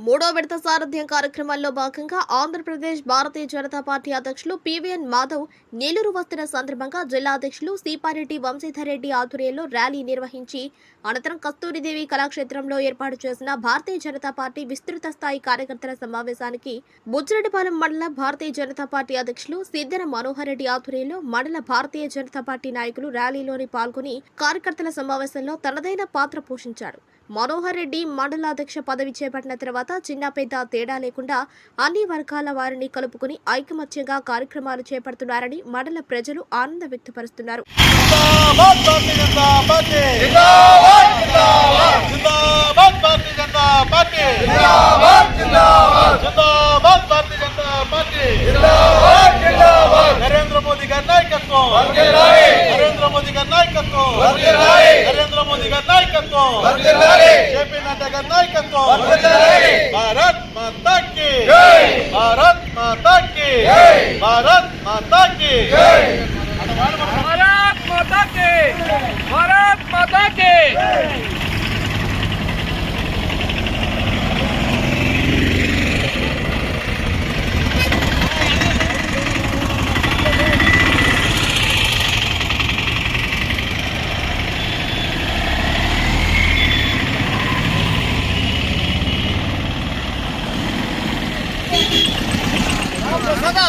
మూడో విడత సారథ్యం కార్యక్రమంలో భాగంగా ఆంధ్రప్రదేశ్ భారతీయ జనతా పార్టీ అధ్యక్షులు పివిఎన్ మాధవ్ నెల్లూరు వస్తున్న సందర్భంగా జిల్లా అధ్యక్షులు సీపారెడ్డి వంశీధర్ రెడ్డి ఆధ్వర్యంలో ర్యాలీ నిర్వహించి అనంతరం కస్తూరిదేవి కళాక్షేత్రంలో ఏర్పాటు చేసిన భారతీయ జనతా పార్టీ విస్తృత స్థాయి కార్యకర్తల సమావేశానికి బుచ్చిరెడ్డిపాలెం మండల భారతీయ జనతా పార్టీ అధ్యక్షులు సిద్దన మనోహర్ రెడ్డి ఆధ్వర్యంలో మండల భారతీయ జనతా పార్టీ నాయకులు ర్యాలీలోని పాల్గొని కార్యకర్తల సమావేశంలో తనదైన పాత్ర పోషించారు. మనోహర్ రెడ్డి మండలాధ్యక్ష పదవి చేపట్టిన తర్వాత చిన్న పెద్ద తేడా లేకుండా అన్ని వర్గాల వారిని కలుపుకుని ఐకమత్యంగా కార్యక్రమాలు చేపడుతున్నారని మండల ప్రజలు ఆనందం వ్యక్తపరుస్తున్నారు. నరేంద్ర మోదీ గారి నాయకత్వం, నరేంద్ర మోదీ గారి నాయకత్వం, నరేంద్ర మోదీ గారి నాయకత్వం, జేపీ నడ్డా గారి నాయకత్వం. భారత్ మాతా కీ జై, భారత్ మాతా కీ జై, భారత్ మాతా కీ జై, భారత్ మాతా కీ, భారత్ మాతా కీ. సదా